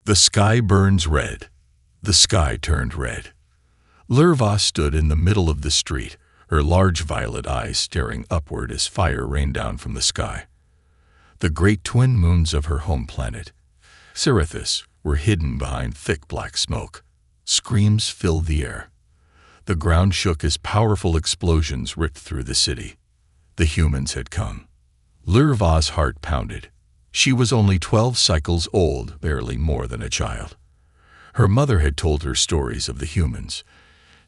The sky burns red. The sky turned red. Lurva stood in the middle of the street, her large violet eyes staring upward as fire rained down from the sky. The great twin moons of her home planet, Cerathis, were hidden behind thick black smoke. Screams filled the air. The ground shook as powerful explosions ripped through the city. The humans had come. Lurva's heart pounded. She was only 12 cycles old, barely more than a child. Her mother had told her stories of the humans,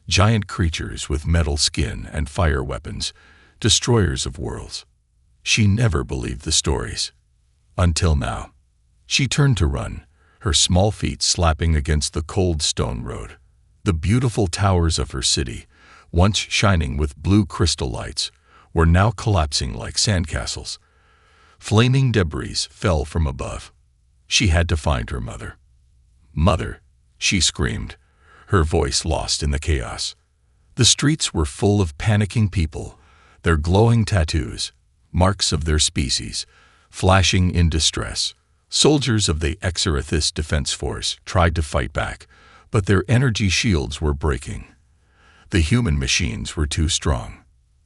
giant creatures with metal skin and fire weapons, destroyers of worlds. She never believed the stories. Until now. She turned to run, her small feet slapping against the cold stone road. The beautiful towers of her city, once shining with blue crystal lights, were now collapsing like sandcastles. Flaming debris fell from above. She had to find her mother. "Mother," she screamed, her voice lost in the chaos. The streets were full of panicking people, their glowing tattoos, marks of their species, flashing in distress. Soldiers of the Cerathis Defense Force tried to fight back, but their energy shields were breaking. The human machines were too strong.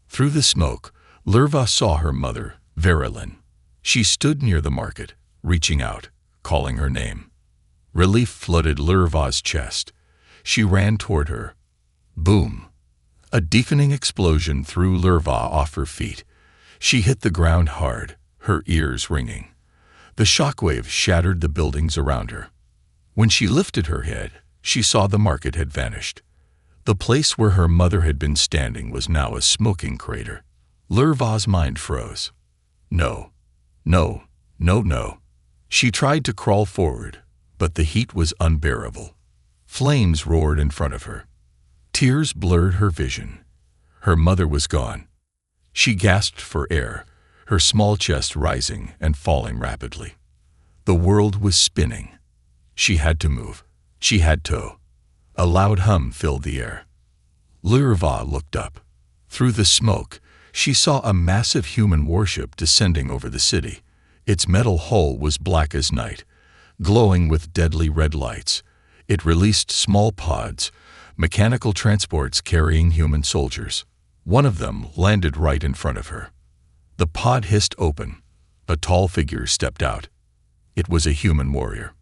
Through the smoke, Lurva saw her mother, Verilyn. She stood near the market, reaching out, calling her name. Relief flooded Lurva's chest. She ran toward her. Boom! A deafening explosion threw Lurva off her feet. She hit the ground hard, her ears ringing. The shockwave shattered the buildings around her. When she lifted her head, she saw the market had vanished. The place where her mother had been standing was now a smoking crater. Lurva's mind froze. No. She tried to crawl forward, but the heat was unbearable. Flames roared in front of her. Tears blurred her vision. Her mother was gone. She gasped for air, her small chest rising and falling rapidly. The world was spinning. She had to move. She had to. A loud hum filled the air. Lurva looked up. Through the smoke, she saw a massive human warship descending over the city. Its metal hull was black as night, glowing with deadly red lights. It released small pods, mechanical transports carrying human soldiers. One of them landed right in front of her. The pod hissed open. A tall figure stepped out. It was a human warrior.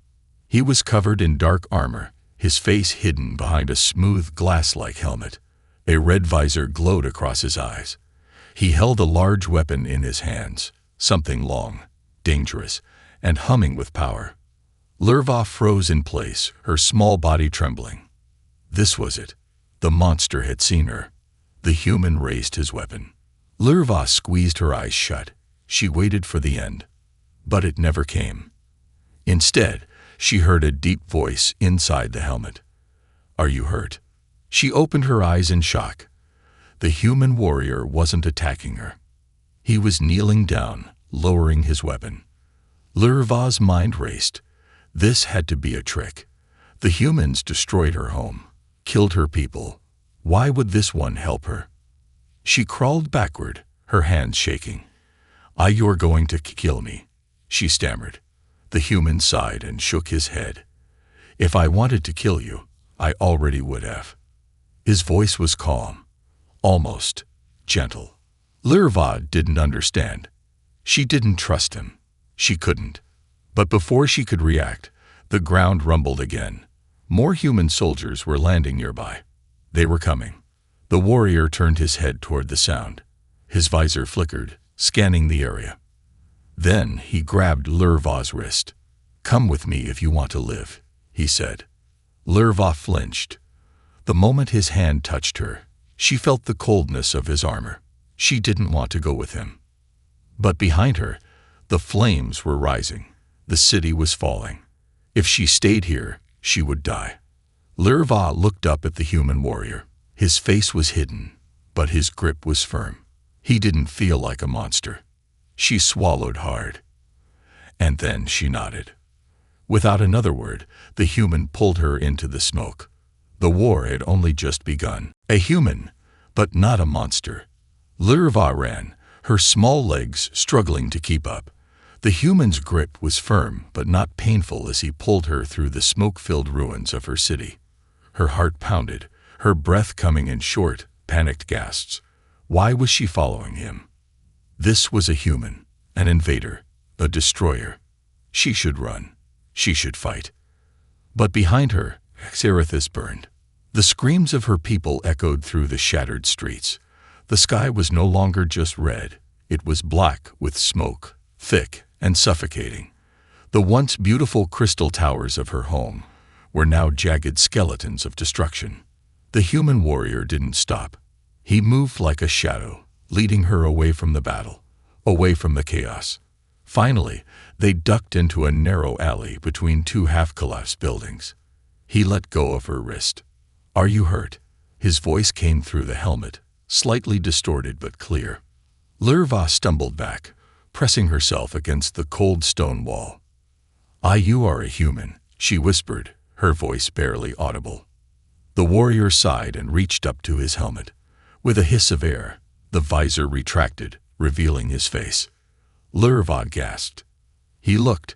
He was covered in dark armor, his face hidden behind a smooth glass-like helmet. A red visor glowed across his eyes. He held a large weapon in his hands, something long, dangerous, and humming with power. Lurva froze in place, her small body trembling. This was it. The monster had seen her. The human raised his weapon. Lurva squeezed her eyes shut. She waited for the end. But it never came. Instead, she heard a deep voice inside the helmet. "Are you hurt?" She opened her eyes in shock. The human warrior wasn't attacking her. He was kneeling down, lowering his weapon. Lurva's mind raced. This had to be a trick. The humans destroyed her home, killed her people. Why would this one help her? She crawled backward, her hands shaking. "You're going to kill me," she stammered. The human sighed and shook his head. "If I wanted to kill you, I already would have." His voice was calm, almost gentle. Lurva didn't understand. She didn't trust him. She couldn't. But before she could react, the ground rumbled again. More human soldiers were landing nearby. They were coming. The warrior turned his head toward the sound. His visor flickered, scanning the area. Then he grabbed Lurva's wrist. "Come with me if you want to live," he said. Lurva flinched. The moment his hand touched her, she felt the coldness of his armor. She didn't want to go with him. But behind her, the flames were rising. The city was falling. If she stayed here, she would die. Lurva looked up at the human warrior. His face was hidden, but his grip was firm. He didn't feel like a monster. She swallowed hard. And then she nodded. Without another word, the human pulled her into the smoke. The war had only just begun. A human, but not a monster. Lurva ran, her small legs struggling to keep up. The human's grip was firm but not painful as he pulled her through the smoke-filled ruins of her city. Her heart pounded, her breath coming in short, panicked gasps. Why was she following him? This was a human, an invader, a destroyer. She should run. She should fight. But behind her, Xerathis burned. The screams of her people echoed through the shattered streets. The sky was no longer just red. It was black with smoke, thick and suffocating. The once beautiful crystal towers of her home were now jagged skeletons of destruction. The human warrior didn't stop. He moved like a shadow, leading her away from the battle, away from the chaos. Finally, they ducked into a narrow alley between two half-collapsed buildings. He let go of her wrist. "Are you hurt?" His voice came through the helmet, slightly distorted but clear. Lurva stumbled back, pressing herself against the cold stone wall. "You are a human," she whispered, her voice barely audible. The warrior sighed and reached up to his helmet. With a hiss of air, the visor retracted, revealing his face. Lurva gasped. He looked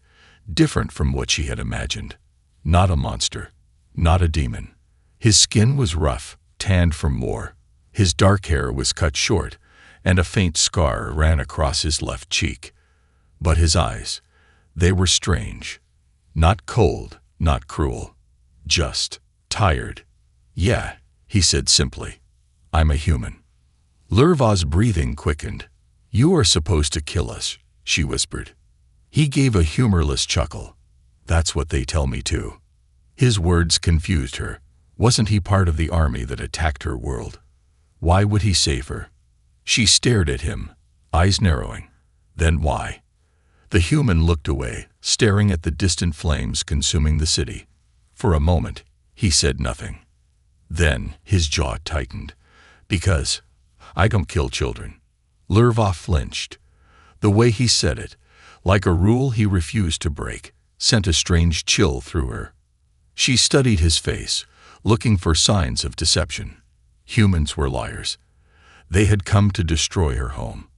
different from what she had imagined. Not a monster, not a demon. His skin was rough, tanned from war. His dark hair was cut short, and a faint scar ran across his left cheek. But his eyes, they were strange. Not cold, not cruel. Just tired. "Yeah," he said simply. "I'm a human." Lurva's breathing quickened. "You are supposed to kill us," she whispered. He gave a humorless chuckle. "That's what they tell me too." His words confused her. Wasn't he part of the army that attacked her world? Why would he save her? She stared at him, eyes narrowing. Then why? The human looked away, staring at the distant flames consuming the city. For a moment, he said nothing. Then his jaw tightened. "Because I don't kill children." Lurva flinched. The way he said it, like a rule he refused to break, sent a strange chill through her. She studied his face, looking for signs of deception. Humans were liars. They had come to destroy her home.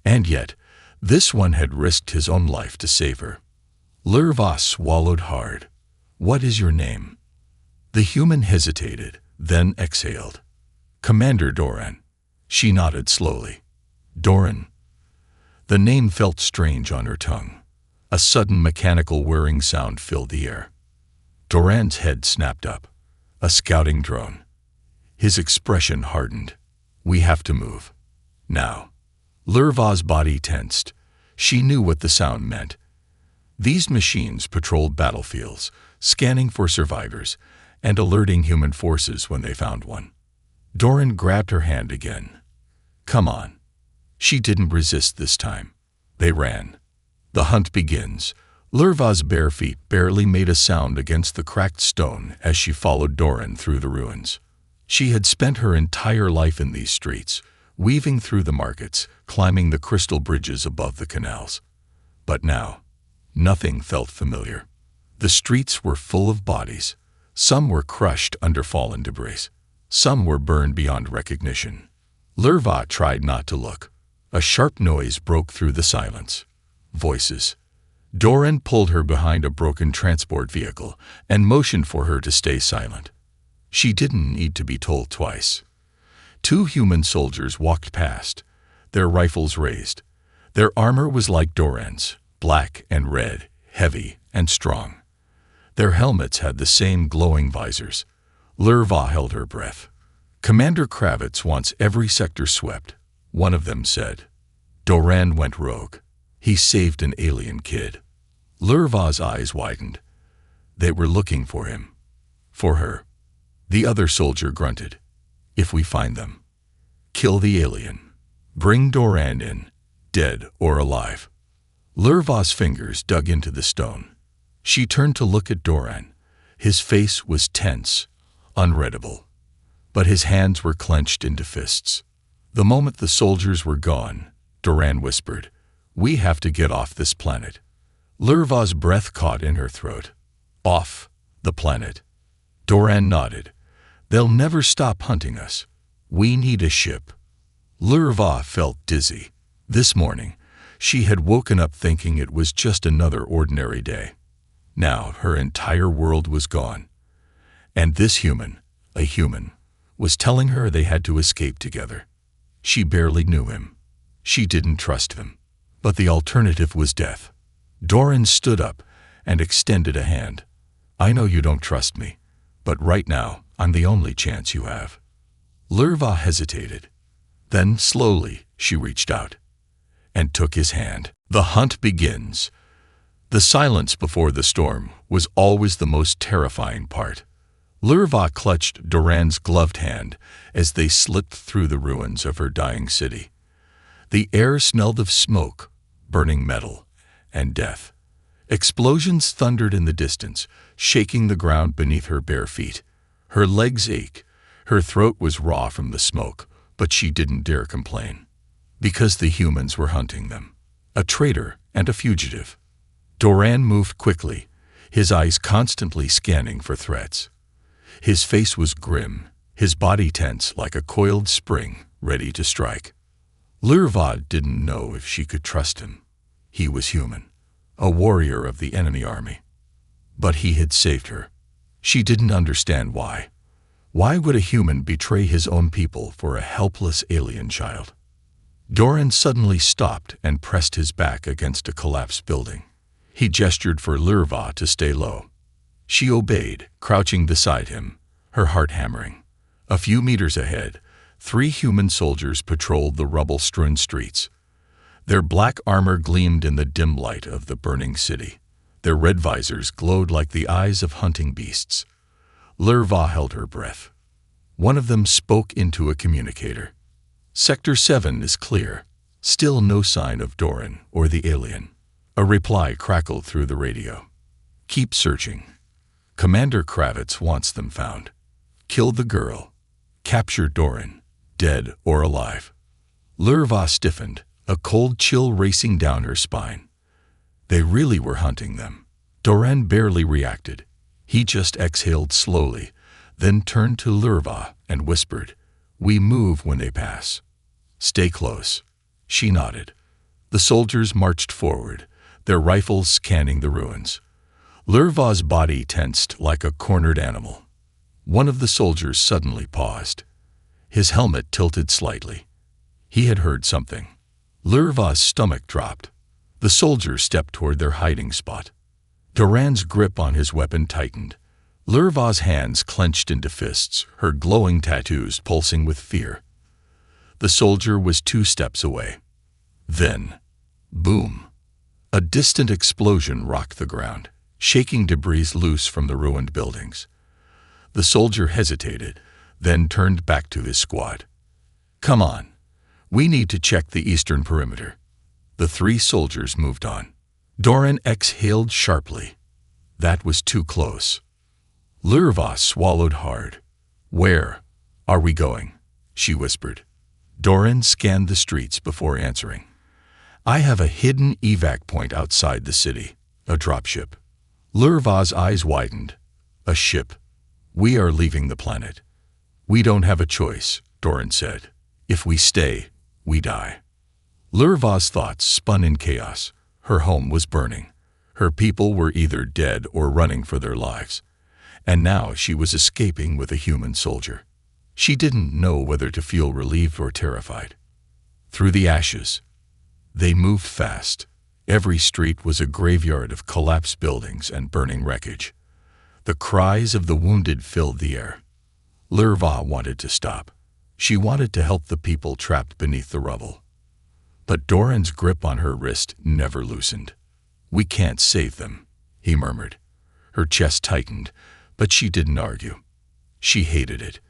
And yet, this one had risked his own life to save her. Lurva swallowed hard. "What is your name?" The human hesitated, then exhaled. "Commander Doran." She nodded slowly. "Doran." The name felt strange on her tongue. A sudden mechanical whirring sound filled the air. Doran's head snapped up. A scouting drone. His expression hardened. "We have to move. Now." Lurva's body tensed. She knew what the sound meant. These machines patrolled battlefields, scanning for survivors, and alerting human forces when they found one. Doran grabbed her hand again. "Come on." She didn't resist this time. They ran. The hunt begins. Lurva's bare feet barely made a sound against the cracked stone as she followed Doran through the ruins. She had spent her entire life in these streets, weaving through the markets, climbing the crystal bridges above the canals. But now, nothing felt familiar. The streets were full of bodies. Some were crushed under fallen debris. Some were burned beyond recognition. Lurva tried not to look. A sharp noise broke through the silence. Voices. Doran pulled her behind a broken transport vehicle and motioned for her to stay silent. She didn't need to be told twice. Two human soldiers walked past, their rifles raised. Their armor was like Doran's, black and red, heavy and strong. Their helmets had the same glowing visors. Lurva held her breath. "Commander Kravitz wants every sector swept," one of them said. Doran went rogue. He saved an alien kid. Lurva's eyes widened. They were looking for him. For her. The other soldier grunted. "If we find them, kill the alien. Bring Doran in, dead or alive." Lurva's fingers dug into the stone. She turned to look at Doran. His face was tense, unreadable. But his hands were clenched into fists. The moment the soldiers were gone, Doran whispered, "We have to get off this planet." Lurva's breath caught in her throat. "Off the planet." Doran nodded. "They'll never stop hunting us. We need a ship." Lurva felt dizzy. This morning, She had woken up thinking it was just another ordinary day. Now her entire world was gone. And this human, a human, was telling her they had to escape together. She barely knew him. She didn't trust him. But the alternative was death. Doran stood up and extended a hand. I know you don't trust me, but right now I'm the only chance you have. Lurva hesitated. Then, slowly, she reached out and took his hand. The hunt begins. The silence before the storm was always the most terrifying part. Lurva clutched Doran's gloved hand as they slipped through the ruins of her dying city. The air smelled of smoke, burning metal, and death. Explosions thundered in the distance, shaking the ground beneath her bare feet. Her legs ached. Her throat was raw from the smoke, but she didn't dare complain. Because the humans were hunting them. A traitor and a fugitive. Doran moved quickly, his eyes constantly scanning for threats. His face was grim, his body tense like a coiled spring, ready to strike. Lurva didn't know if she could trust him. He was human, a warrior of the enemy army. But he had saved her. She didn't understand why. Why would a human betray his own people for a helpless alien child? Doran suddenly stopped and pressed his back against a collapsed building. He gestured for Lurva to stay low. She obeyed, crouching beside him, her heart hammering. A few meters ahead, 3 human soldiers patrolled the rubble-strewn streets. Their black armor gleamed in the dim light of the burning city. Their red visors glowed like the eyes of hunting beasts. Lurva held her breath. One of them spoke into a communicator. Sector 7 is clear. Still no sign of Doran or the alien. A reply crackled through the radio. Keep searching. Commander Kravitz wants them found. Kill the girl. Capture Doran, dead or alive. Lurva stiffened, a cold chill racing down her spine. They really were hunting them. Doran barely reacted. He just exhaled slowly, then turned to Lurva and whispered, "We move when they pass. Stay close." She nodded. The soldiers marched forward, their rifles scanning the ruins. Lurva's body tensed like a cornered animal. One of the soldiers suddenly paused. His helmet tilted slightly. He had heard something. Lurva's stomach dropped. The soldiers stepped toward their hiding spot. Doran's grip on his weapon tightened. Lurva's hands clenched into fists, her glowing tattoos pulsing with fear. The soldier was 2 steps away. Then, boom! A distant explosion rocked the ground, shaking debris loose from the ruined buildings. The soldier hesitated, then turned back to his squad. "Come on. We need to check the eastern perimeter." The 3 soldiers moved on. Doran exhaled sharply. That was too close. Lurva swallowed hard. "Where are we going?" she whispered. Doran scanned the streets before answering. "I have a hidden evac point outside the city, a dropship." Lurva's eyes widened. "A ship. We are leaving the planet." "We don't have a choice," Doran said. "If we stay, we die." Lurva's thoughts spun in chaos. Her home was burning. Her people were either dead or running for their lives. And now she was escaping with a human soldier. She didn't know whether to feel relieved or terrified. Through the ashes, they moved fast. Every street was a graveyard of collapsed buildings and burning wreckage. The cries of the wounded filled the air. Lurva wanted to stop. She wanted to help the people trapped beneath the rubble. But Doran's grip on her wrist never loosened. "We can't save them," he murmured. Her chest tightened, but she didn't argue. She hated it.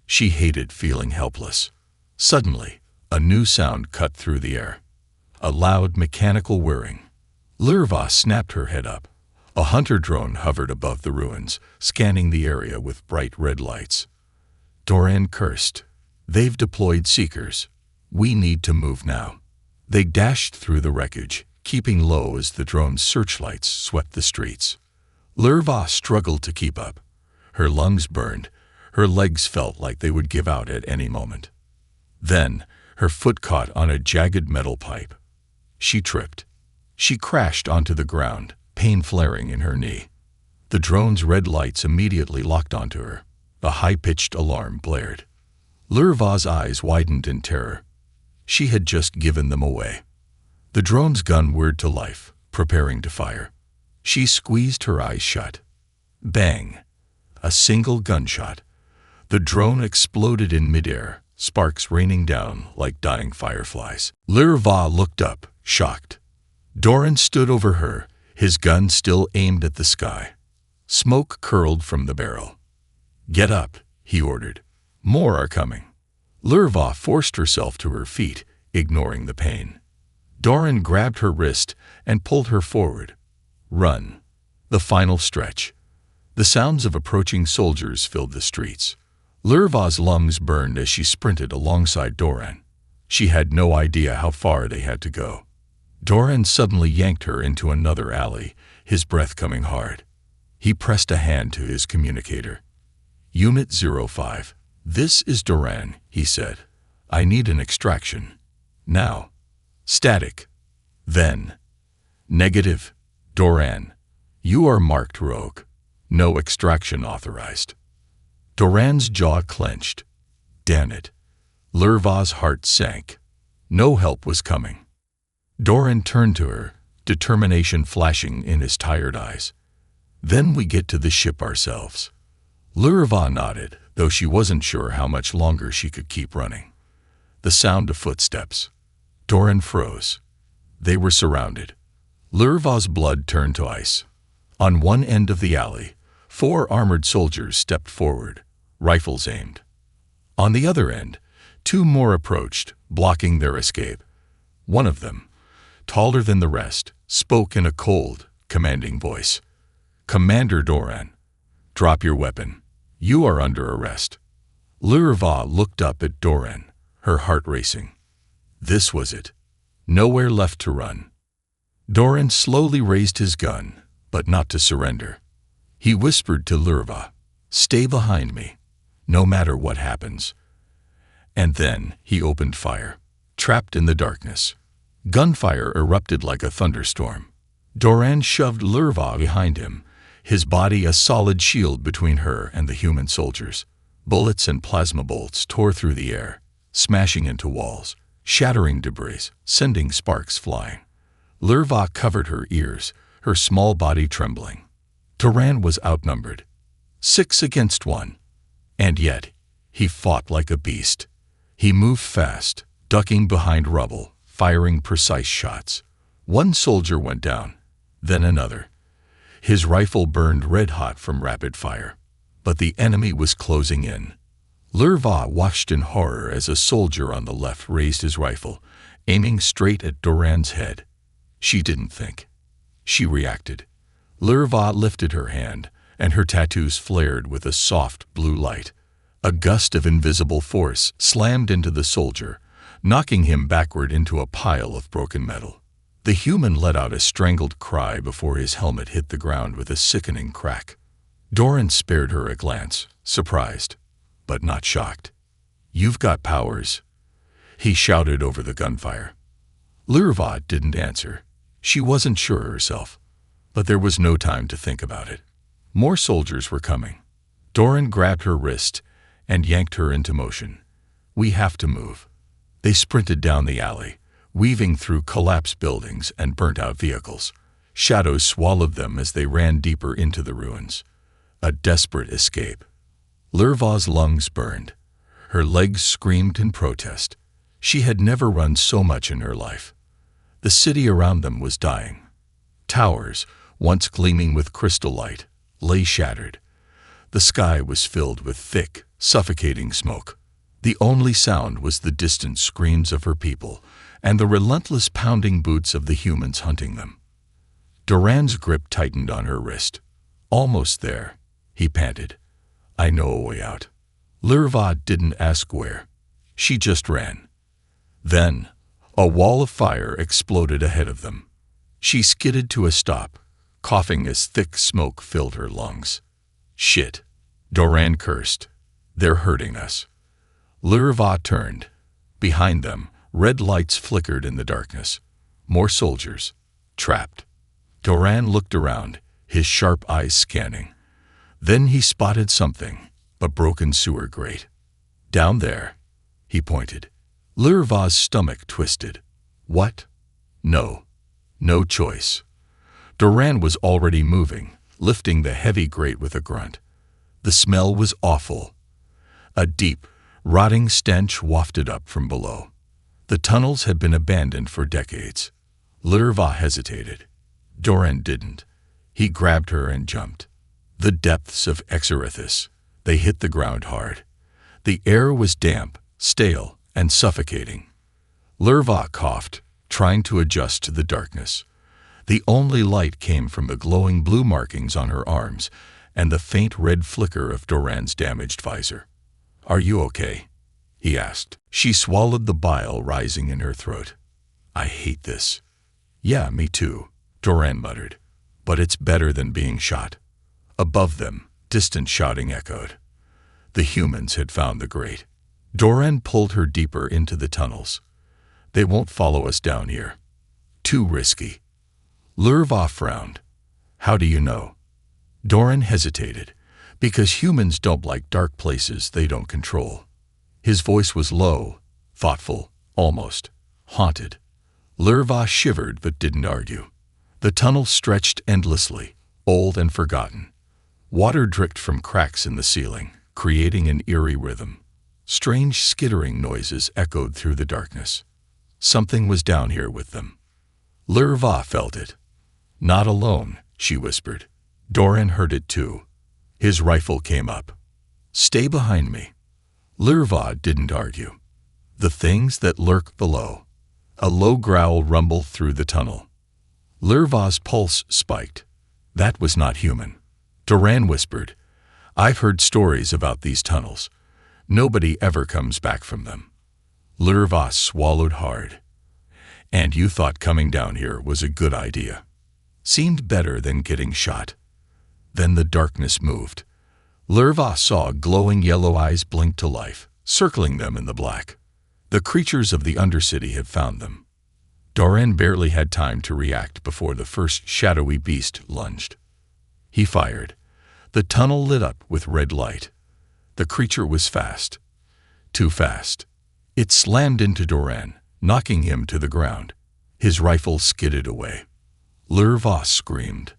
She hated feeling helpless. Suddenly, a new sound cut through the air. A loud mechanical whirring. Lurva snapped her head up. A hunter drone hovered above the ruins, scanning the area with bright red lights. Doran cursed. "They've deployed seekers. We need to move now." They dashed through the wreckage, keeping low as the drone's searchlights swept the streets. Lurva struggled to keep up. Her lungs burned. Her legs felt like they would give out at any moment. Then, her foot caught on a jagged metal pipe. She tripped. She crashed onto the ground, pain flaring in her knee. The drone's red lights immediately locked onto her. A high-pitched alarm blared. Lurva's eyes widened in terror. She had just given them away. The drone's gun whirred to life, preparing to fire. She squeezed her eyes shut. Bang! A single gunshot. The drone exploded in midair, sparks raining down like dying fireflies. Lurva looked up, shocked. Doran stood over her, his gun still aimed at the sky. Smoke curled from the barrel. "Get up," he ordered. "More are coming." Lurva forced herself to her feet, ignoring the pain. Doran grabbed her wrist and pulled her forward. Run. The final stretch. The sounds of approaching soldiers filled the streets. Lurva's lungs burned as she sprinted alongside Doran. She had no idea how far they had to go. Doran suddenly yanked her into another alley, his breath coming hard. He pressed a hand to his communicator. "Unit 05. This is Doran," he said. "I need an extraction. Now." Static. Then. "Negative. Doran. You are marked rogue. No extraction authorized." Doran's jaw clenched. Damn it. Lurva's heart sank. No help was coming. Doran turned to her, determination flashing in his tired eyes. "Then we get to the ship ourselves." Lurva nodded, though she wasn't sure how much longer she could keep running. The sound of footsteps. Doran froze. They were surrounded. Lurva's blood turned to ice. On one end of the alley, 4 armored soldiers stepped forward, rifles aimed. On the other end, 2 more approached, blocking their escape. One of them, taller than the rest, spoke in a cold, commanding voice. "Commander Doran, drop your weapon. You are under arrest." Lurva looked up at Doran, her heart racing. This was it. Nowhere left to run. Doran slowly raised his gun, but not to surrender. He whispered to Lurva, "Stay behind me, no matter what happens." And then he opened fire. Trapped in the darkness. Gunfire erupted like a thunderstorm. Doran shoved Lurva behind him, his body a solid shield between her and the human soldiers. Bullets and plasma bolts tore through the air, smashing into walls, shattering debris, sending sparks flying. Lurva covered her ears, her small body trembling. Doran was outnumbered. 6 against 1. And yet, he fought like a beast. He moved fast, ducking behind rubble, firing precise shots. One soldier went down, then another. His rifle burned red-hot from rapid fire. But the enemy was closing in. Lurva watched in horror as a soldier on the left raised his rifle, aiming straight at Doran's head. She didn't think. She reacted. Lurva lifted her hand, and her tattoos flared with a soft blue light. A gust of invisible force slammed into the soldier, knocking him backward into a pile of broken metal. The human let out a strangled cry before his helmet hit the ground with a sickening crack. Doran spared her a glance, surprised, but not shocked. "You've got powers," he shouted over the gunfire. Lurva didn't answer. She wasn't sure herself, but there was no time to think about it. More soldiers were coming. Doran grabbed her wrist and yanked her into motion. "We have to move." They sprinted down the alley, weaving through collapsed buildings and burnt-out vehicles. Shadows swallowed them as they ran deeper into the ruins. A desperate escape. Lurva's lungs burned. Her legs screamed in protest. She had never run so much in her life. The city around them was dying. Towers, once gleaming with crystal light, lay shattered. The sky was filled with thick, suffocating smoke. The only sound was the distant screams of her people and the relentless pounding boots of the humans hunting them. Doran's grip tightened on her wrist. "Almost there," he panted. "I know a way out." Lurva didn't ask where. She just ran. Then, a wall of fire exploded ahead of them. She skidded to a stop, coughing as thick smoke filled her lungs. "Shit," Doran cursed. "They're hurting us." Lurva turned. Behind them, red lights flickered in the darkness. More soldiers. Trapped. Doran looked around, his sharp eyes scanning. Then he spotted something, a broken sewer grate. Down there, he pointed. Lurva's stomach twisted. What? No. No choice. Doran was already moving, lifting the heavy grate with a grunt. The smell was awful. A deep, rotting stench wafted up from below. The tunnels had been abandoned for decades. Lurva hesitated. Doran didn't. He grabbed her and jumped. The depths of Exerithus. They hit the ground hard. The air was damp, stale, and suffocating. Lurva coughed, trying to adjust to the darkness. The only light came from the glowing blue markings on her arms and the faint red flicker of Doran's damaged visor. "Are you okay?" he asked. She swallowed the bile rising in her throat. "I hate this." "Yeah, me too," Doran muttered. "But it's better than being shot." Above them, distant shouting echoed. The humans had found the grate. Doran pulled her deeper into the tunnels. "They won't follow us down here. Too risky." Lurva frowned. "How do you know?" Doran hesitated. "Because humans don't like dark places they don't control." His voice was low, thoughtful, almost haunted. Lurva shivered but didn't argue. The tunnel stretched endlessly, old and forgotten. Water dripped from cracks in the ceiling, creating an eerie rhythm. Strange skittering noises echoed through the darkness. Something was down here with them. Lurva felt it. "Not alone," she whispered. Doran heard it too. His rifle came up. "Stay behind me." Lurva didn't argue. The things that lurk below. A low growl rumbled through the tunnel. Lurva's pulse spiked. That was not human. Doran whispered, "I've heard stories about these tunnels. Nobody ever comes back from them." Lurva swallowed hard. "And you thought coming down here was a good idea. Seemed better than getting shot." Then the darkness moved. Lurva saw glowing yellow eyes blink to life, circling them in the black. The creatures of the Undercity had found them. Doran barely had time to react before the first shadowy beast lunged. He fired. The tunnel lit up with red light. The creature was fast. Too fast. It slammed into Doran, knocking him to the ground. His rifle skidded away. Lurva screamed.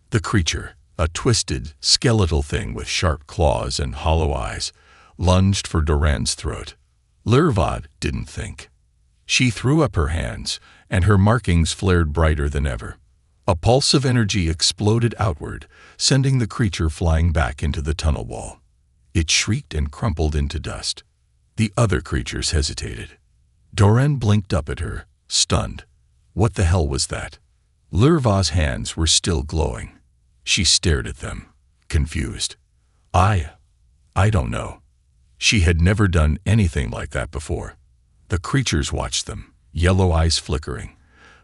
The creature, a twisted, skeletal thing with sharp claws and hollow eyes, lunged for Doran's throat. Lurva didn't think. She threw up her hands, and her markings flared brighter than ever. A pulse of energy exploded outward, sending the creature flying back into the tunnel wall. It shrieked and crumpled into dust. The other creatures hesitated. Doran blinked up at her, stunned. What the hell was that? Lurva's hands were still glowing. She stared at them, confused. I don't know. She had never done anything like that before. The creatures watched them, yellow eyes flickering,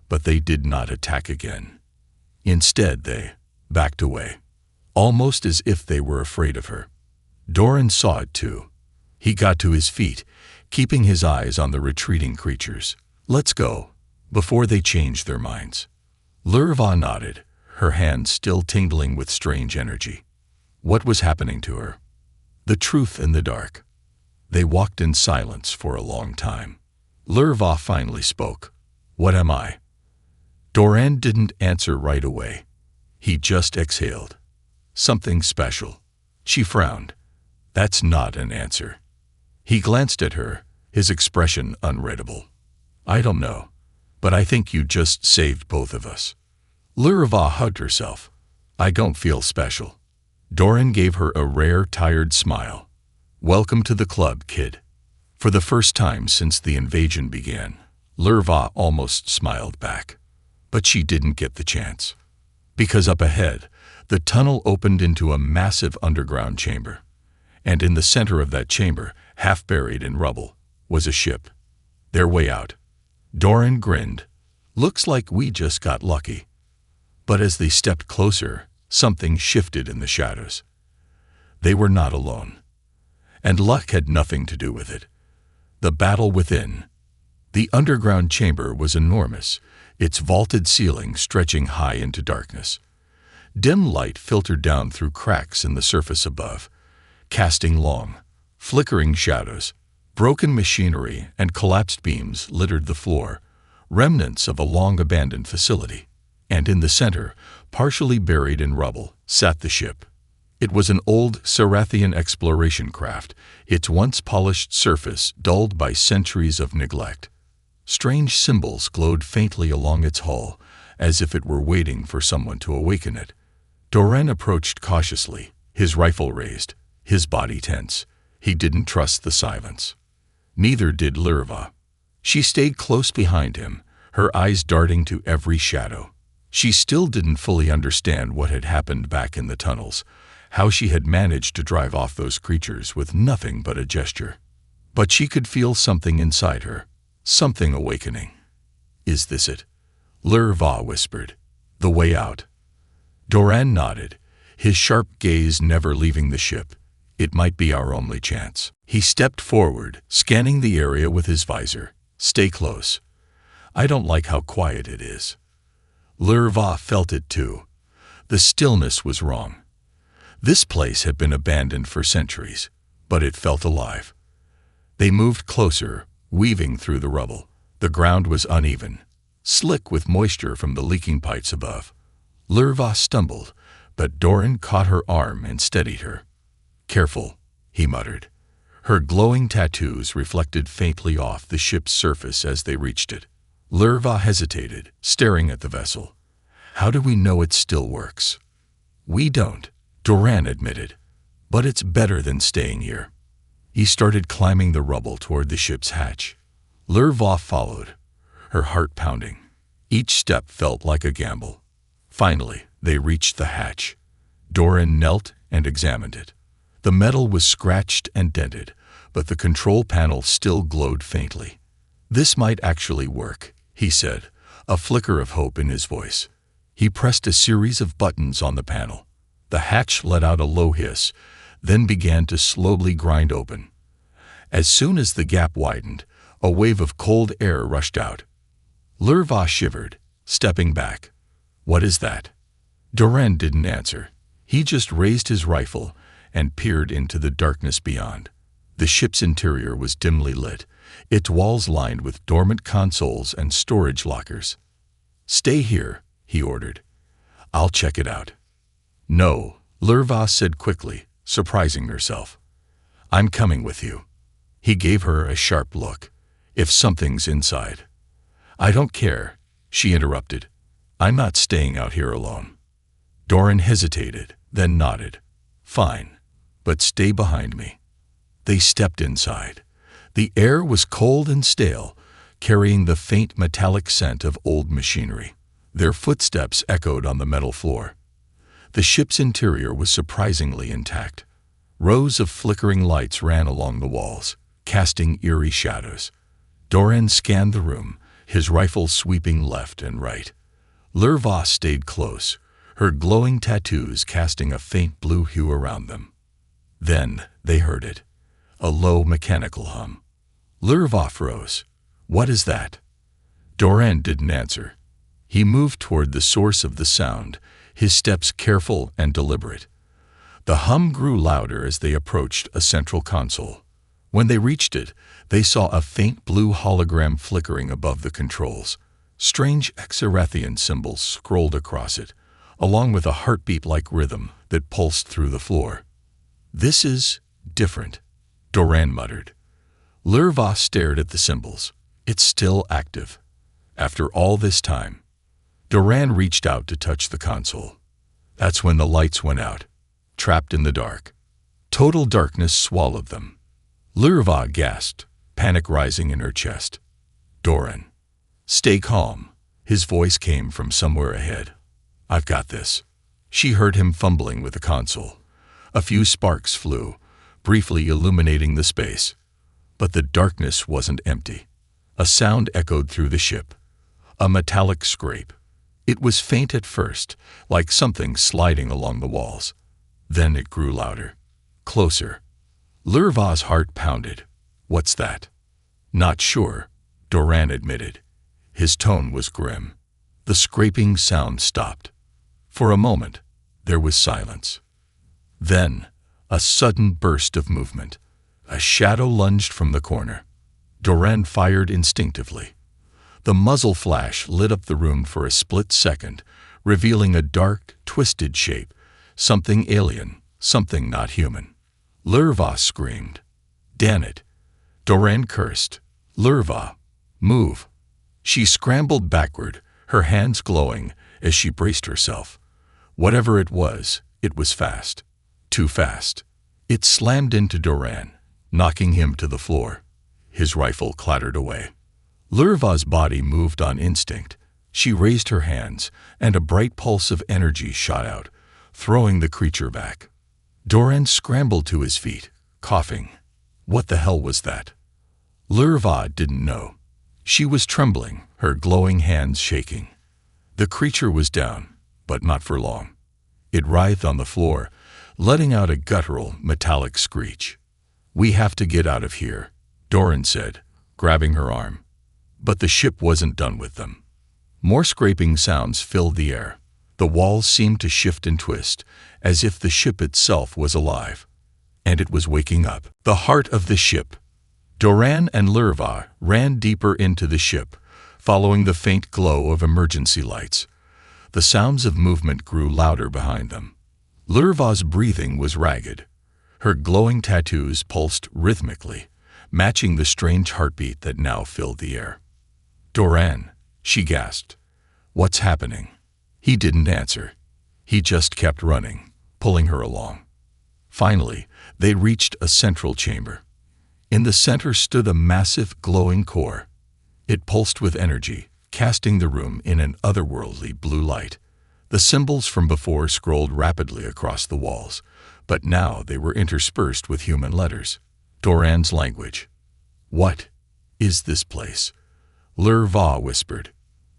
but they did not attack again. Instead, they backed away, almost as if they were afraid of her. Doran saw it too. He got to his feet, keeping his eyes on the retreating creatures. "Let's go, before they change their minds." Lurva nodded, her hands still tingling with strange energy. What was happening to her? The truth in the dark. They walked in silence for a long time. Lurva finally spoke. "What am I?" Doran didn't answer right away. He just exhaled. "Something special." She frowned. "That's not an answer." He glanced at her, his expression unreadable. "I don't know, but I think you just saved both of us." Lurva hugged herself. "I don't feel special." Doran gave her a rare, tired smile. "Welcome to the club, kid." For the first time since the invasion began, Lurva almost smiled back. But she didn't get the chance. Because up ahead, the tunnel opened into a massive underground chamber. And in the center of that chamber, half buried in rubble, was a ship. Their way out. Doran grinned. "Looks like we just got lucky." But as they stepped closer, something shifted in the shadows. They were not alone. And luck had nothing to do with it. The battle within. The underground chamber was enormous, its vaulted ceiling stretching high into darkness. Dim light filtered down through cracks in the surface above, casting long, flickering shadows. Broken machinery and collapsed beams littered the floor, remnants of a long-abandoned facility. And in the center, partially buried in rubble, sat the ship. It was an old Sarathian exploration craft, its once polished surface dulled by centuries of neglect. Strange symbols glowed faintly along its hull, as if it were waiting for someone to awaken it. Doran approached cautiously, his rifle raised, his body tense. He didn't trust the silence. Neither did Lurva. She stayed close behind him, her eyes darting to every shadow. She still didn't fully understand what had happened back in the tunnels, how she had managed to drive off those creatures with nothing but a gesture. But she could feel something inside her, something awakening. "Is this it?" Lurva whispered. "The way out." Doran nodded, his sharp gaze never leaving the ship. "It might be our only chance." He stepped forward, scanning the area with his visor. "Stay close. I don't like how quiet it is." Lurva felt it too. The stillness was wrong. This place had been abandoned for centuries, but it felt alive. They moved closer, weaving through the rubble. The ground was uneven, slick with moisture from the leaking pipes above. Lurva stumbled, but Doran caught her arm and steadied her. "Careful," he muttered. Her glowing tattoos reflected faintly off the ship's surface as they reached it. Lurva hesitated, staring at the vessel. "How do we know it still works?" "We don't," Doran admitted. "But it's better than staying here." He started climbing the rubble toward the ship's hatch. Lurva followed, her heart pounding. Each step felt like a gamble. Finally, they reached the hatch. Doran knelt and examined it. The metal was scratched and dented, but the control panel still glowed faintly. "This might actually work," he said, a flicker of hope in his voice. He pressed a series of buttons on the panel. The hatch let out a low hiss, then began to slowly grind open. As soon as the gap widened, a wave of cold air rushed out. Lurva shivered, stepping back. "What is that?" Doran didn't answer. He just raised his rifle and peered into the darkness beyond. The ship's interior was dimly lit, its walls lined with dormant consoles and storage lockers. "Stay here," he ordered. "I'll check it out." "No," Lurva said quickly, surprising herself. "I'm coming with you." He gave her a sharp look. "If something's inside." "I don't care," she interrupted. "I'm not staying out here alone." Doran hesitated, then nodded. "Fine, but stay behind me." They stepped inside. The air was cold and stale, carrying the faint metallic scent of old machinery. Their footsteps echoed on the metal floor. The ship's interior was surprisingly intact. Rows of flickering lights ran along the walls, casting eerie shadows. Doran scanned the room, his rifle sweeping left and right. Lurva stayed close, her glowing tattoos casting a faint blue hue around them. Then they heard it, a low mechanical hum. Lurva froze. "What is that?" Doran didn't answer. He moved toward the source of the sound, his steps careful and deliberate. The hum grew louder as they approached a central console. When they reached it, they saw a faint blue hologram flickering above the controls. Strange Xarathian symbols scrolled across it, along with a heartbeat-like rhythm that pulsed through the floor. "This is different," Doran muttered. Lurva stared at the symbols. "It's still active. After all this time." Doran reached out to touch the console. That's when the lights went out, trapped in the dark. Total darkness swallowed them. Lurva gasped, panic rising in her chest. "Doran, stay calm." His voice came from somewhere ahead. "I've got this." She heard him fumbling with the console. A few sparks flew, briefly illuminating the space. But the darkness wasn't empty. A sound echoed through the ship. A metallic scrape. It was faint at first, like something sliding along the walls. Then it grew louder, closer. Lurva's heart pounded. "What's that?" "Not sure," Doran admitted. His tone was grim. The scraping sound stopped. For a moment, there was silence. Then, a sudden burst of movement. A shadow lunged from the corner. Doran fired instinctively. The muzzle flash lit up the room for a split second, revealing a dark, twisted shape, something alien, something not human. Lurva screamed. "Damn it!" Doran cursed. "Lurva, move!" She scrambled backward, her hands glowing as she braced herself. Whatever it was fast. Too fast. It slammed into Doran, knocking him to the floor. His rifle clattered away. Lurva's body moved on instinct. She raised her hands, and a bright pulse of energy shot out, throwing the creature back. Doran scrambled to his feet, coughing. What the hell was that? Lurva didn't know. She was trembling, her glowing hands shaking. The creature was down, but not for long. It writhed on the floor, letting out a guttural, metallic screech. "We have to get out of here," Doran said, grabbing her arm. But the ship wasn't done with them. More scraping sounds filled the air. The walls seemed to shift and twist, as if the ship itself was alive. And it was waking up. The heart of the ship. Doran and Lurva ran deeper into the ship, following the faint glow of emergency lights. The sounds of movement grew louder behind them. Lurva's breathing was ragged. Her glowing tattoos pulsed rhythmically, matching the strange heartbeat that now filled the air. "Doran," she gasped. "What's happening?" He didn't answer. He just kept running, pulling her along. Finally, they reached a central chamber. In the center stood a massive, glowing core. It pulsed with energy, casting the room in an otherworldly blue light. The symbols from before scrolled rapidly across the walls, but now they were interspersed with human letters. Doran's language. "What is this place?" Lurva whispered.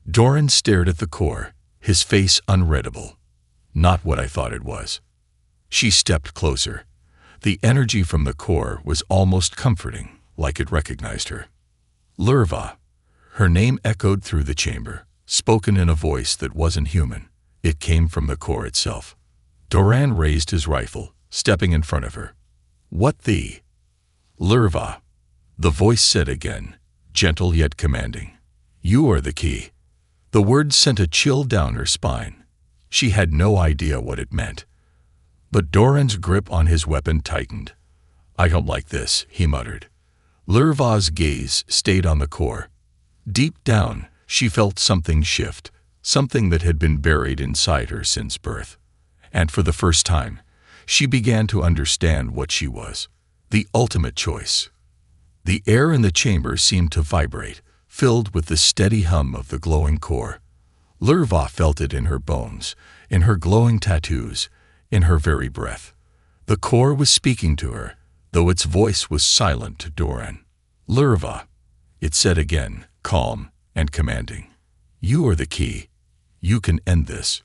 Doran stared at the core, his face unreadable. "Not what I thought it was." She stepped closer. The energy from the core was almost comforting, like it recognized her. "Lurva." Her name echoed through the chamber, spoken in a voice that wasn't human. It came from the core itself. Doran raised his rifle, stepping in front of her. "What the?" "Lurva," the voice said again, gentle yet commanding. "You are the key." The words sent a chill down her spine. She had no idea what it meant. But Doran's grip on his weapon tightened. "I don't like this," he muttered. Lurva's gaze stayed on the core. Deep down, she felt something shift, something that had been buried inside her since birth. And for the first time, she began to understand what she was. The ultimate choice. The air in the chamber seemed to vibrate, filled with the steady hum of the glowing core. Lurva felt it in her bones, in her glowing tattoos, in her very breath. The core was speaking to her, though its voice was silent to Doran. "Lurva," it said again, calm and commanding. "You are the key. You can end this."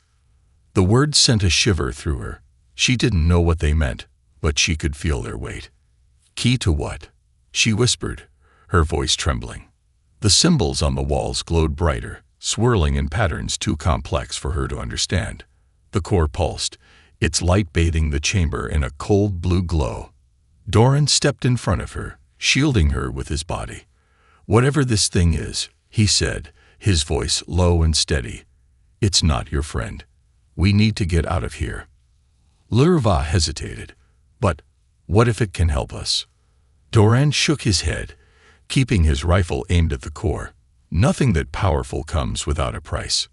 The words sent a shiver through her. She didn't know what they meant, but she could feel their weight. "Key to what?" she whispered, her voice trembling. The symbols on the walls glowed brighter, swirling in patterns too complex for her to understand. The core pulsed, its light bathing the chamber in a cold blue glow. Doran stepped in front of her, shielding her with his body. "Whatever this thing is," he said, his voice low and steady, "it's not your friend. We need to get out of here." Lurva hesitated. "But what if it can help us?" Doran shook his head, keeping his rifle aimed at the core. "Nothing that powerful comes without a price.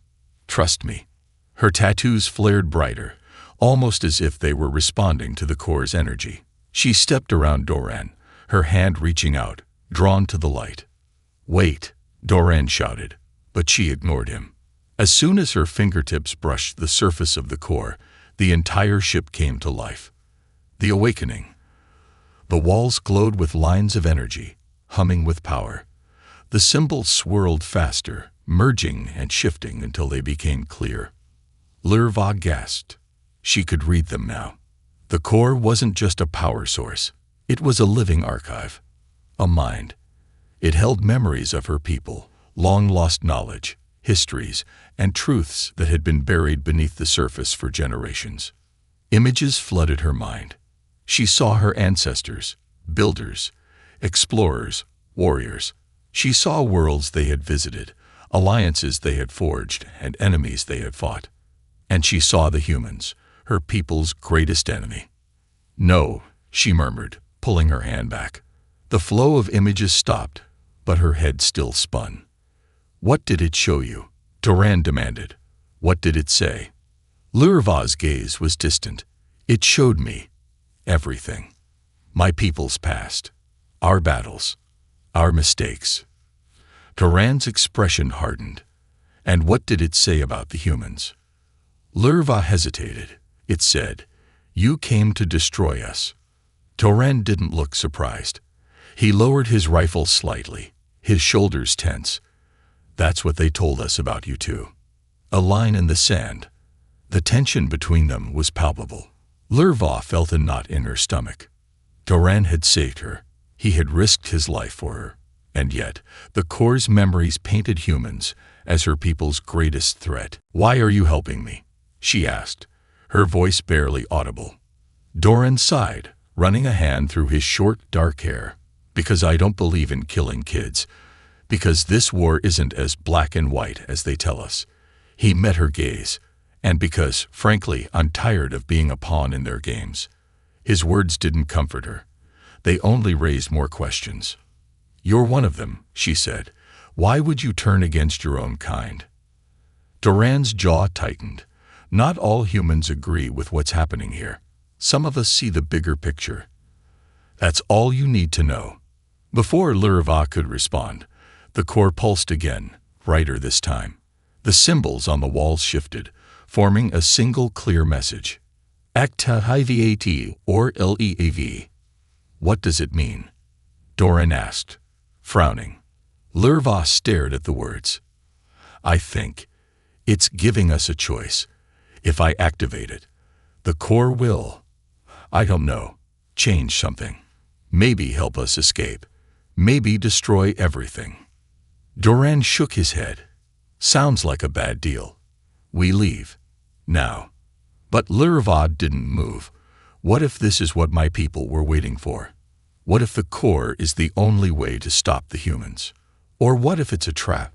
Trust me." Her tattoos flared brighter, almost as if they were responding to the core's energy. She stepped around Doran, her hand reaching out, drawn to the light. "Wait," Doran shouted, but she ignored him. As soon as her fingertips brushed the surface of the core, the entire ship came to life. The awakening. The walls glowed with lines of energy, humming with power. The symbols swirled faster, merging and shifting until they became clear. Lurva gasped. She could read them now. The core wasn't just a power source. It was a living archive, a mind. It held memories of her people, long-lost knowledge, histories, and truths that had been buried beneath the surface for generations. Images flooded her mind. She saw her ancestors, builders, explorers, warriors. She saw worlds they had visited, alliances they had forged, and enemies they had fought. And she saw the humans, her people's greatest enemy. "No," she murmured, pulling her hand back. The flow of images stopped, but her head still spun. "What did it show you?" Doran demanded. "What did it say?" Lurva's gaze was distant. "It showed me everything. My people's past, our battles, our mistakes." Doran's expression hardened. "And what did it say about the humans?" Lurva hesitated. "It said, 'You came to destroy us.'" Doran didn't look surprised. He lowered his rifle slightly, his shoulders tense. "That's what they told us about you too." A line in the sand. The tension between them was palpable. Lurva felt a knot in her stomach. Doran had saved her. He had risked his life for her. And yet, the Corps' memories painted humans as her people's greatest threat. "Why are you helping me?" she asked, her voice barely audible. Doran sighed, running a hand through his short, dark hair. "Because I don't believe in killing kids. Because this war isn't as black and white as they tell us." He met her gaze. "And because, frankly, I'm tired of being a pawn in their games." His words didn't comfort her. They only raised more questions. "You're one of them," she said. "Why would you turn against your own kind?" Doran's jaw tightened. "Not all humans agree with what's happening here. Some of us see the bigger picture. That's all you need to know." Before Lurva could respond, the core pulsed again, brighter this time. The symbols on the walls shifted, forming a single clear message. HFY or LEAV. "What does it mean?" Doran asked, frowning. Lurva stared at the words. "I think it's giving us a choice. If I activate it, the core will, I don't know, change something. Maybe help us escape. Maybe destroy everything." Doran shook his head. "Sounds like a bad deal. We leave. Now." But Lurva didn't move. "What if this is what my people were waiting for? What if the core is the only way to stop the humans? Or what if it's a trap?"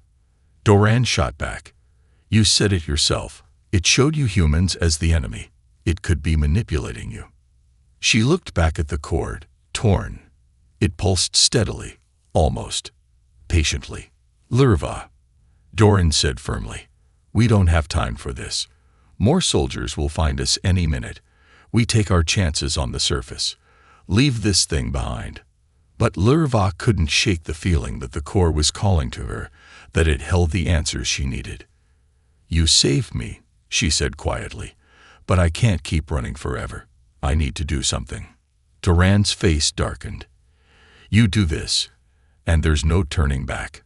Doran shot back. "You said it yourself. It showed you humans as the enemy. It could be manipulating you." She looked back at the cord, torn. It pulsed steadily, almost patiently. "Lurva," Doran said firmly, "we don't have time for this. More soldiers will find us any minute. We take our chances on the surface. Leave this thing behind." But Lurva couldn't shake the feeling that the core was calling to her, that it held the answers she needed. "You saved me," she said quietly, "but I can't keep running forever. I need to do something." Doran's face darkened. "You do this, and there's no turning back.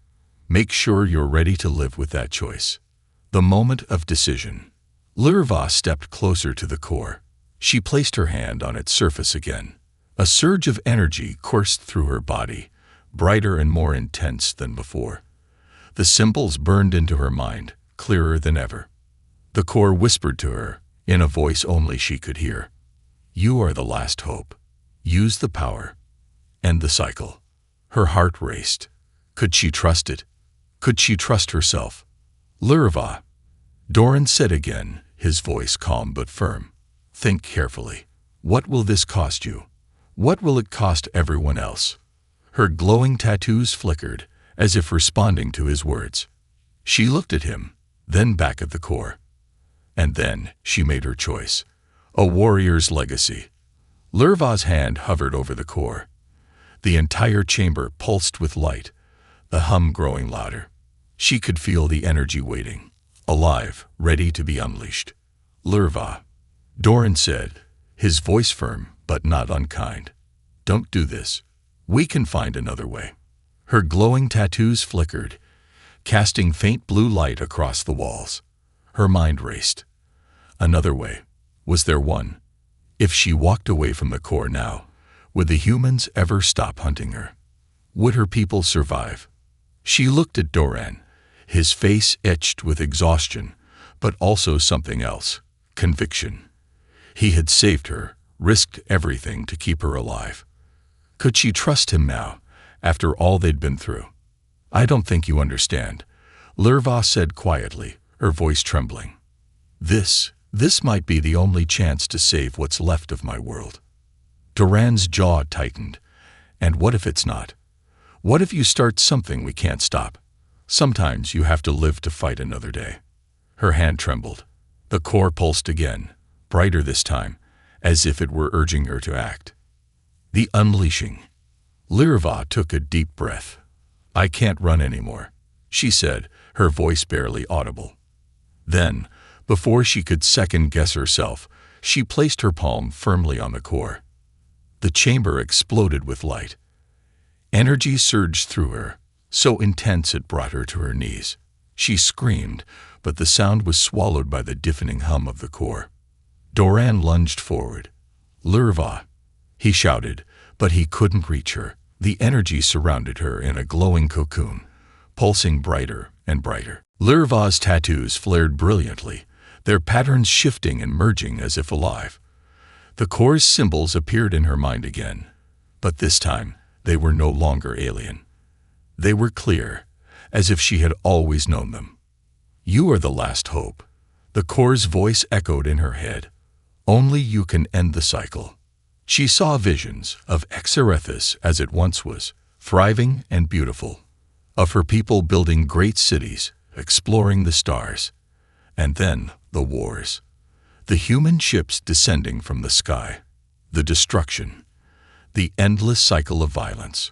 Make sure you're ready to live with that choice." The moment of decision. Lurva stepped closer to the core. She placed her hand on its surface again. A surge of energy coursed through her body, brighter and more intense than before. The symbols burned into her mind, clearer than ever. The core whispered to her, in a voice only she could hear, "You are the last hope. Use the power. End the cycle." Her heart raced. Could she trust it? Could she trust herself? "Lurva," Doran said again, his voice calm but firm. "Think carefully. What will this cost you? What will it cost everyone else?" Her glowing tattoos flickered, as if responding to his words. She looked at him, then back at the core. And then she made her choice. A warrior's legacy. Lurva's hand hovered over the core. The entire chamber pulsed with light, the hum growing louder. She could feel the energy waiting, alive, ready to be unleashed. "Lurva," Doran said, his voice firm but not unkind. "Don't do this. We can find another way." Her glowing tattoos flickered, casting faint blue light across the walls. Her mind raced. Another way. Was there one? If she walked away from the core now, would the humans ever stop hunting her? Would her people survive? She looked at Doran, his face etched with exhaustion, but also something else, conviction. He had saved her, risked everything to keep her alive. Could she trust him now, after all they'd been through? I don't think you understand, Lurva said quietly, her voice trembling. This might be the only chance to save what's left of my world. Doran's jaw tightened. And what if it's not? What if you start something we can't stop? Sometimes you have to live to fight another day. Her hand trembled. The core pulsed again, brighter this time, as if it were urging her to act. The unleashing. Lurva took a deep breath. I can't run anymore, she said, her voice barely audible. Then, before she could second-guess herself, she placed her palm firmly on the core. The chamber exploded with light. Energy surged through her, so intense it brought her to her knees. She screamed, but the sound was swallowed by the deafening hum of the core. Doran lunged forward. Lurva, he shouted, but he couldn't reach her. The energy surrounded her in a glowing cocoon, pulsing brighter and brighter. Lurva's tattoos flared brilliantly, their patterns shifting and merging as if alive. The core's symbols appeared in her mind again, but this time they were no longer alien. They were clear, as if she had always known them. You are the last hope. The core's voice echoed in her head. Only you can end the cycle. She saw visions of Exarethus as it once was, thriving and beautiful, of her people building great cities, exploring the stars. And then the wars. The human ships descending from the sky. The destruction. The endless cycle of violence.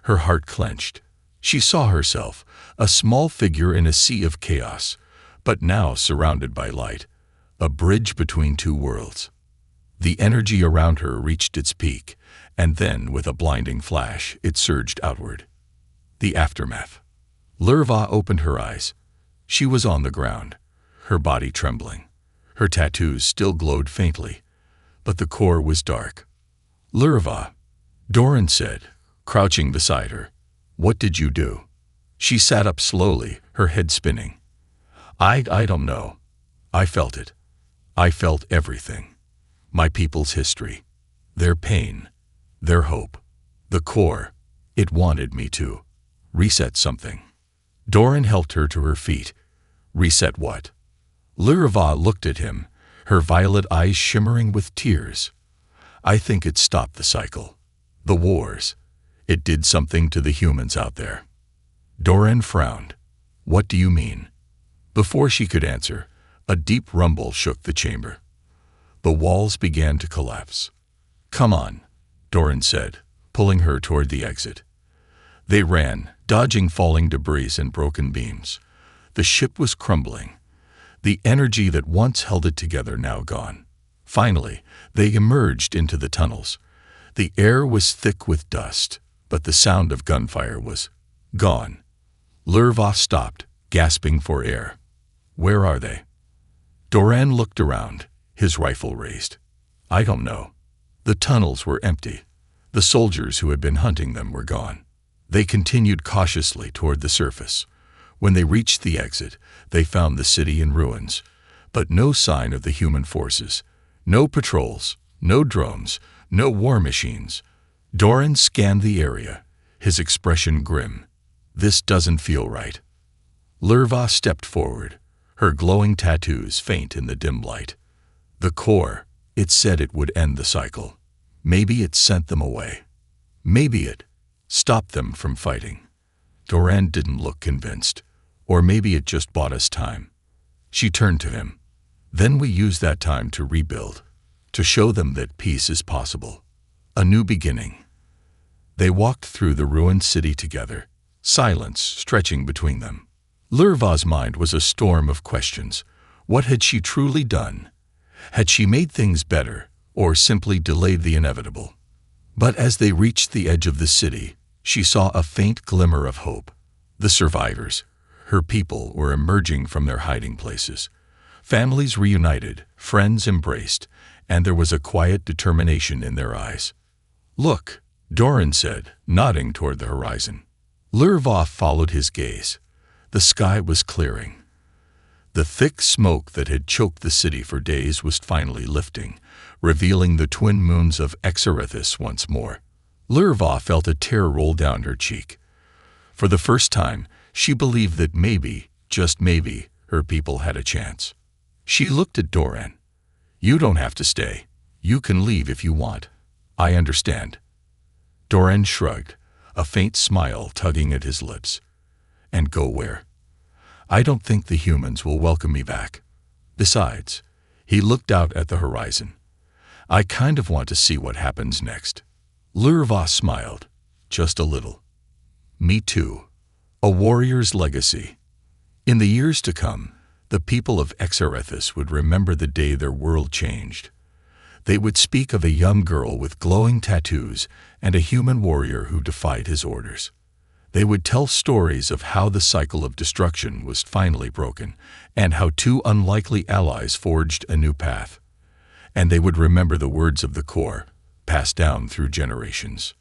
Her heart clenched. She saw herself, a small figure in a sea of chaos, but now surrounded by light, a bridge between two worlds. The energy around her reached its peak, and then, with a blinding flash, it surged outward. The aftermath. Lurva opened her eyes. She was on the ground, her body trembling. Her tattoos still glowed faintly, but the core was dark. Lurva, Doran said, crouching beside her. What did you do? She sat up slowly, her head spinning. I don't know. I felt it. I felt everything. My people's history. Their pain. Their hope. The core. It wanted me to reset something. Doran helped her to her feet. Reset what? Lurva looked at him, her violet eyes shimmering with tears. I think it stopped the cycle. The wars. It did something to the humans out there. Doran frowned. What do you mean? Before she could answer, a deep rumble shook the chamber. The walls began to collapse. Come on, Doran said, pulling her toward the exit. They ran, dodging falling debris and broken beams. The ship was crumbling. The energy that once held it together now gone. Finally, they emerged into the tunnels. The air was thick with dust, but the sound of gunfire was gone. Lurva stopped, gasping for air. Where are they? Doran looked around, his rifle raised. I don't know. The tunnels were empty. The soldiers who had been hunting them were gone. They continued cautiously toward the surface. When they reached the exit, they found the city in ruins, but no sign of the human forces. No patrols, no drones, no war machines. Doran scanned the area, his expression grim. This doesn't feel right. Lurva stepped forward, her glowing tattoos faint in the dim light. The core, it said it would end the cycle. Maybe it sent them away. Maybe it stopped them from fighting. Doran didn't look convinced. Or maybe it just bought us time. She turned to him. Then we use that time to rebuild, to show them that peace is possible. A new beginning. They walked through the ruined city together, silence stretching between them. Lurva's mind was a storm of questions. What had she truly done? Had she made things better, or simply delayed the inevitable? But as they reached the edge of the city, she saw a faint glimmer of hope. The survivors, her people, were emerging from their hiding places. Families reunited, friends embraced, and there was a quiet determination in their eyes. Look, Doran said, nodding toward the horizon. Lurva followed his gaze. The sky was clearing. The thick smoke that had choked the city for days was finally lifting, revealing the twin moons of Xerethus once more. Lurva felt a tear roll down her cheek. For the first time, she believed that maybe, just maybe, her people had a chance. She looked at Doran. "You don't have to stay. You can leave if you want. I understand." Doran shrugged, a faint smile tugging at his lips. "And go where? I don't think the humans will welcome me back. Besides," he looked out at the horizon, "I kind of want to see what happens next." Lurva smiled, just a little. "Me too. A warrior's legacy." In the years to come, the people of Xerethus would remember the day their world changed. They would speak of a young girl with glowing tattoos and a human warrior who defied his orders. They would tell stories of how the cycle of destruction was finally broken and how two unlikely allies forged a new path. And they would remember the words of the core, passed down through generations.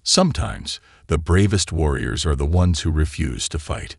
Sometimes, the bravest warriors are the ones who refuse to fight.